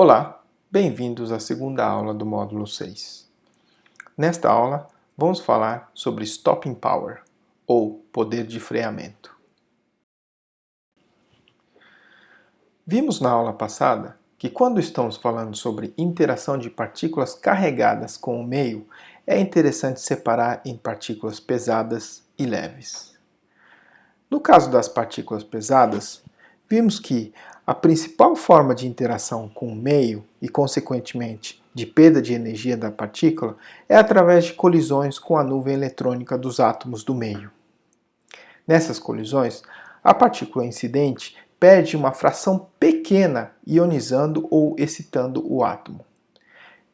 Olá, bem-vindos à segunda aula do módulo 6. Nesta aula, vamos falar sobre Stopping Power, ou poder de freamento. Vimos na aula passada que quando estamos falando sobre interação de partículas carregadas com o meio, é interessante separar em partículas pesadas e leves. No caso das partículas pesadas, vimos que a principal forma de interação com o meio e, consequentemente, de perda de energia da partícula é através de colisões com a nuvem eletrônica dos átomos do meio. Nessas colisões, a partícula incidente perde uma fração pequena ionizando ou excitando o átomo.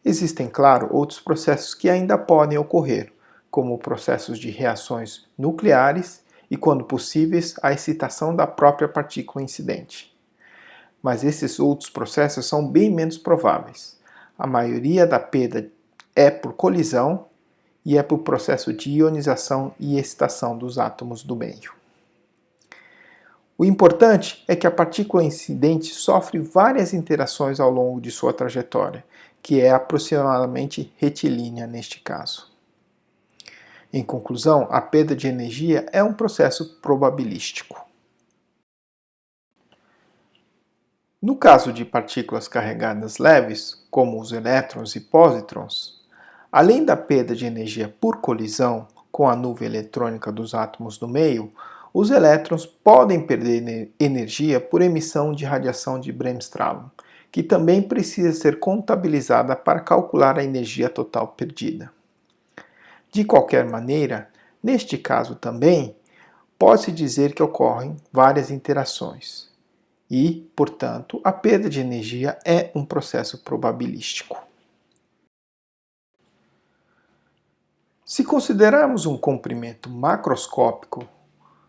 Existem, claro, outros processos que ainda podem ocorrer, como processos de reações nucleares e, quando possíveis, a excitação da própria partícula incidente. Mas esses outros processos são bem menos prováveis. A maioria da perda é por colisão e é por processo de ionização e excitação dos átomos do meio. O importante é que a partícula incidente sofre várias interações ao longo de sua trajetória, que é aproximadamente retilínea neste caso. Em conclusão, a perda de energia é um processo probabilístico. No caso de partículas carregadas leves, como os elétrons e pósitrons, além da perda de energia por colisão com a nuvem eletrônica dos átomos do meio, os elétrons podem perder energia por emissão de radiação de Bremsstrahlung, que também precisa ser contabilizada para calcular a energia total perdida. De qualquer maneira, neste caso também, pode-se dizer que ocorrem várias interações e, portanto, a perda de energia é um processo probabilístico. Se considerarmos um comprimento macroscópico,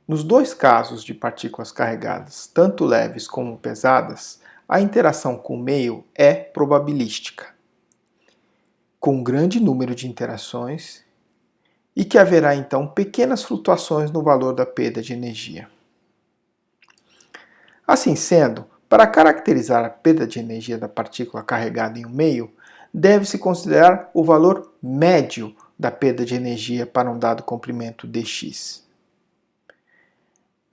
nos dois casos de partículas carregadas, tanto leves como pesadas, a interação com o meio é probabilística, com um grande número de interações, e que haverá então pequenas flutuações no valor da perda de energia. Assim sendo, para caracterizar a perda de energia da partícula carregada em um meio, deve-se considerar o valor médio da perda de energia para um dado comprimento dx.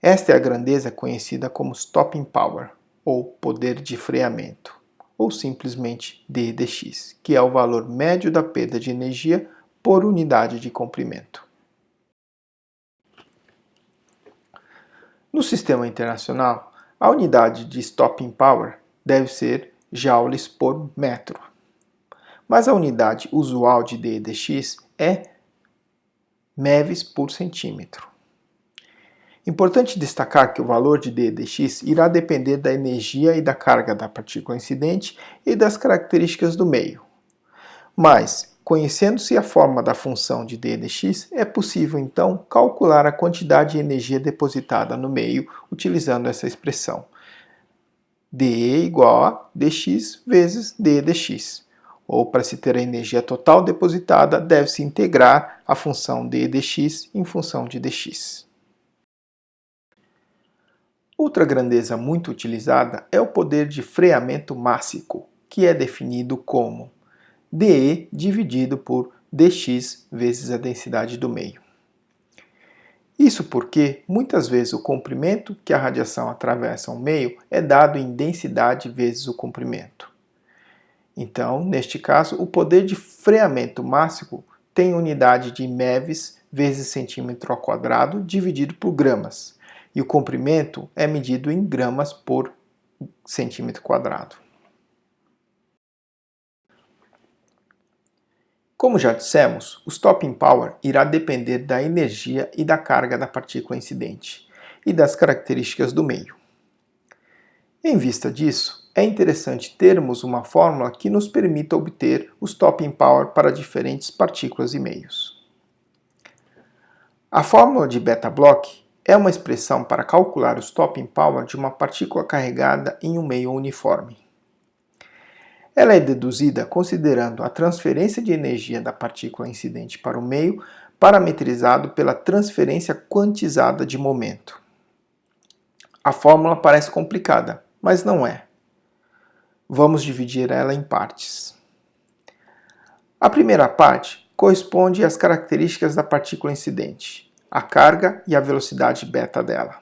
Esta é a grandeza conhecida como stopping power, ou poder de freamento, ou simplesmente d dx, que é o valor médio da perda de energia por unidade de comprimento. No sistema internacional, a unidade de stopping power deve ser joules por metro, mas a unidade usual de d dx é MeVs por centímetro. Importante destacar que o valor de d dx irá depender da energia e da carga da partícula incidente e das características do meio. Mas, conhecendo-se a forma da função de d dx, é possível então calcular a quantidade de energia depositada no meio utilizando essa expressão. dE igual a dx vezes d dx. Ou, para se ter a energia total depositada, deve-se integrar a função d dx em função de dx. Outra grandeza muito utilizada é o poder de freamento mássico, que é definido como dE dividido por dx vezes a densidade do meio. Isso porque, muitas vezes, o comprimento que a radiação atravessa um meio é dado em densidade vezes o comprimento. Então, neste caso, o poder de freamento mássico tem unidade de MeVs vezes centímetro ao quadrado dividido por gramas, e o comprimento é medido em gramas por centímetro quadrado. Como já dissemos, o stopping power irá depender da energia e da carga da partícula incidente e das características do meio. Em vista disso, é interessante termos uma fórmula que nos permita obter o stopping power para diferentes partículas e meios. A fórmula de Bethe-Bloch é uma expressão para calcular o stopping power de uma partícula carregada em um meio uniforme. Ela é deduzida considerando a transferência de energia da partícula incidente para o meio, parametrizado pela transferência quantizada de momento. A fórmula parece complicada, mas não é. Vamos dividir ela em partes. A primeira parte corresponde às características da partícula incidente, a carga e a velocidade beta dela.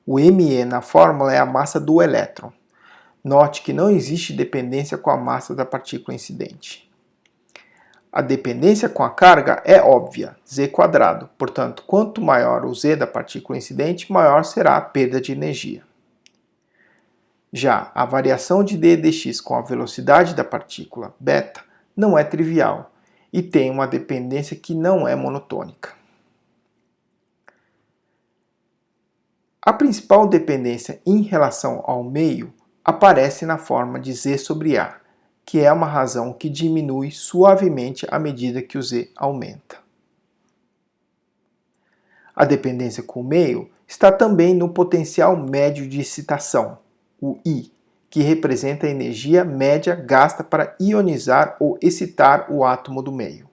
O ME na fórmula é a massa do elétron. Note que não existe dependência com a massa da partícula incidente. A dependência com a carga é óbvia, z². Portanto, quanto maior o z da partícula incidente, maior será a perda de energia. Já a variação de d dx com a velocidade da partícula beta não é trivial e tem uma dependência que não é monotônica. A principal dependência em relação ao meio aparece na forma de z sobre a, que é uma razão que diminui suavemente à medida que o z aumenta. A dependência com o meio está também no potencial médio de excitação, o I, que representa a energia média gasta para ionizar ou excitar o átomo do meio.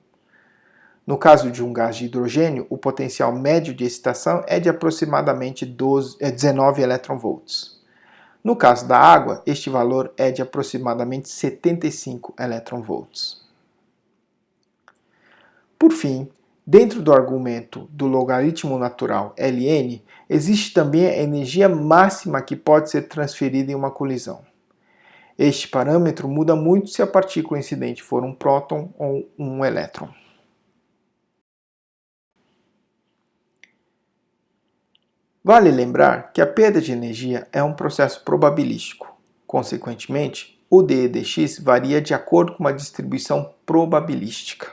No caso de um gás de hidrogênio, o potencial médio de excitação é de aproximadamente 19 eletronvolts. No caso da água, este valor é de aproximadamente 75 eletronvolts. Por fim, dentro do argumento do logaritmo natural Ln, existe também a energia máxima que pode ser transferida em uma colisão. Este parâmetro muda muito se a partícula incidente for um próton ou um elétron. Vale lembrar que a perda de energia é um processo probabilístico. Consequentemente, o d dx varia de acordo com uma distribuição probabilística.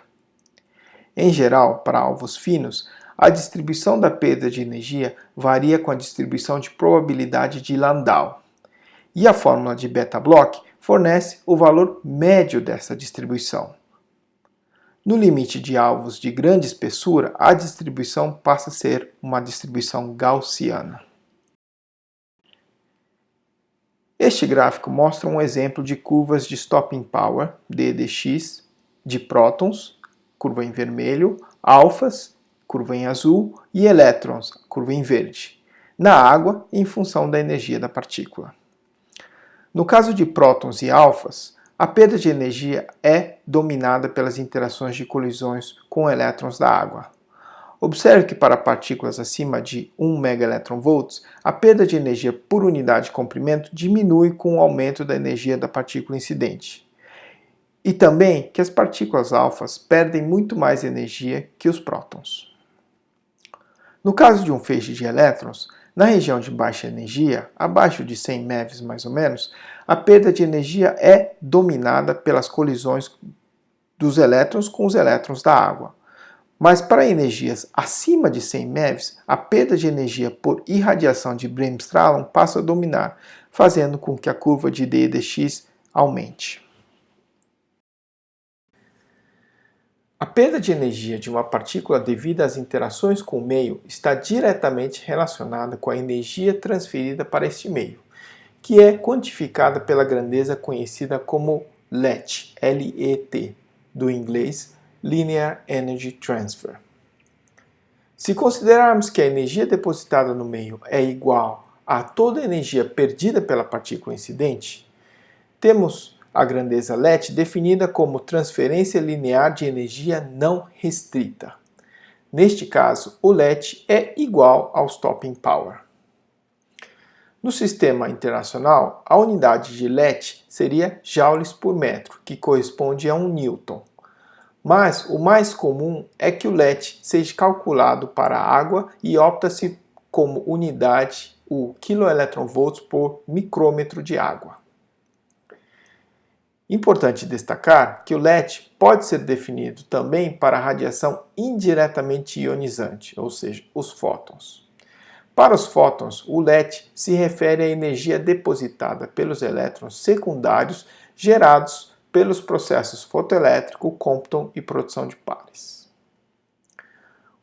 Em geral, para alvos finos, a distribuição da perda de energia varia com a distribuição de probabilidade de Landau. E a fórmula de beta-Bloch fornece o valor médio dessa distribuição. No limite de alvos de grande espessura, a distribuição passa a ser uma distribuição gaussiana. Este gráfico mostra um exemplo de curvas de stopping power, d dx, de prótons, curva em vermelho, alfas, curva em azul, e elétrons, curva em verde, na água em função da energia da partícula. No caso de prótons e alfas, a perda de energia é dominada pelas interações de colisões com elétrons da água. Observe que para partículas acima de 1 MeV, a perda de energia por unidade de comprimento diminui com o aumento da energia da partícula incidente. E também que as partículas alfas perdem muito mais energia que os prótons. No caso de um feixe de elétrons, na região de baixa energia, abaixo de 100 MeV mais ou menos, a perda de energia é dominada pelas colisões dos elétrons com os elétrons da água. Mas para energias acima de 100 MeV, a perda de energia por irradiação de Bremsstrahlung passa a dominar, fazendo com que a curva de d dx aumente. A perda de energia de uma partícula devido às interações com o meio está diretamente relacionada com a energia transferida para este meio, que é quantificada pela grandeza conhecida como LET, L-E-T, do inglês Linear Energy Transfer. Se considerarmos que a energia depositada no meio é igual a toda a energia perdida pela partícula incidente, temos a grandeza LET definida como transferência linear de energia não restrita. Neste caso, o LET é igual ao stopping power. No sistema internacional, a unidade de LET seria joules por metro, que corresponde a 1 Newton. Mas o mais comum é que o LET seja calculado para a água e opta-se como unidade o kV por micrômetro de água. Importante destacar que o LET pode ser definido também para a radiação indiretamente ionizante, ou seja, os fótons. Para os fótons, o LET se refere à energia depositada pelos elétrons secundários gerados pelos processos fotoelétrico, Compton e produção de pares.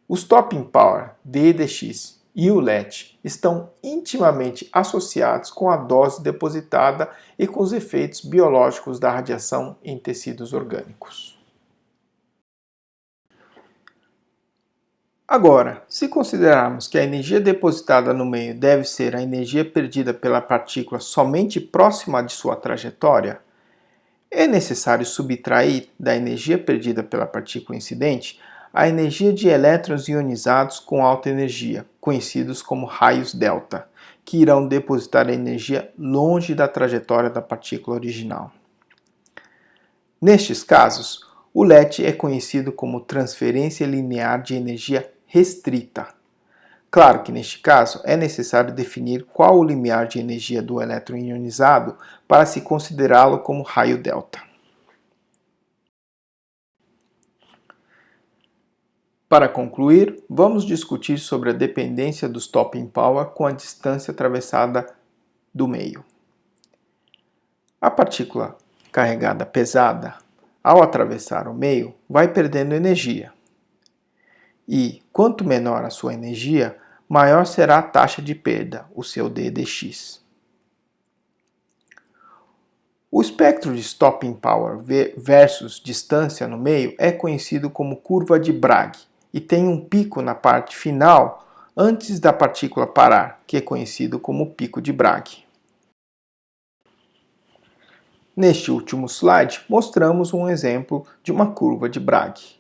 O stopping power, d dx, e o LET estão intimamente associados com a dose depositada e com os efeitos biológicos da radiação em tecidos orgânicos. Agora, se considerarmos que a energia depositada no meio deve ser a energia perdida pela partícula somente próxima de sua trajetória, é necessário subtrair da energia perdida pela partícula incidente a energia de elétrons ionizados com alta energia, conhecidos como raios delta, que irão depositar a energia longe da trajetória da partícula original. Nestes casos, o LET é conhecido como transferência linear de energia restrita. Claro que neste caso é necessário definir qual o limiar de energia do elétron ionizado para se considerá-lo como raio delta. Para concluir, vamos discutir sobre a dependência do stopping power com a distância atravessada do meio. A partícula carregada pesada, ao atravessar o meio, vai perdendo energia. E quanto menor a sua energia, maior será a taxa de perda, o seu d dx. O espectro de stopping power versus distância no meio é conhecido como curva de Bragg e tem um pico na parte final antes da partícula parar, que é conhecido como pico de Bragg. Neste último slide, mostramos um exemplo de uma curva de Bragg.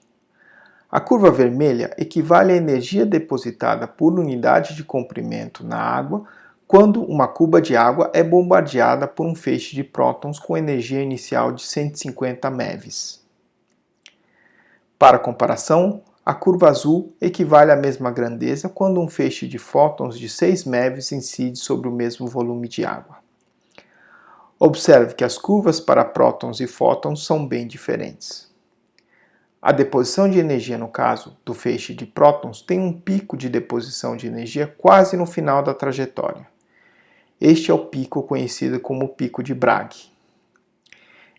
A curva vermelha equivale à energia depositada por unidade de comprimento na água quando uma cuba de água é bombardeada por um feixe de prótons com energia inicial de 150 MeVs. Para comparação, a curva azul equivale à mesma grandeza quando um feixe de fótons de 6 MeVs incide sobre o mesmo volume de água. Observe que as curvas para prótons e fótons são bem diferentes. A deposição de energia no caso do feixe de prótons tem um pico de deposição de energia quase no final da trajetória. Este é o pico conhecido como pico de Bragg.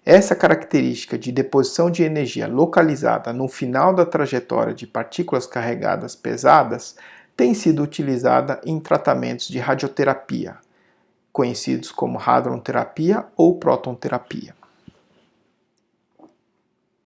Essa característica de deposição de energia localizada no final da trajetória de partículas carregadas pesadas tem sido utilizada em tratamentos de radioterapia, conhecidos como hadronterapia ou protonterapia.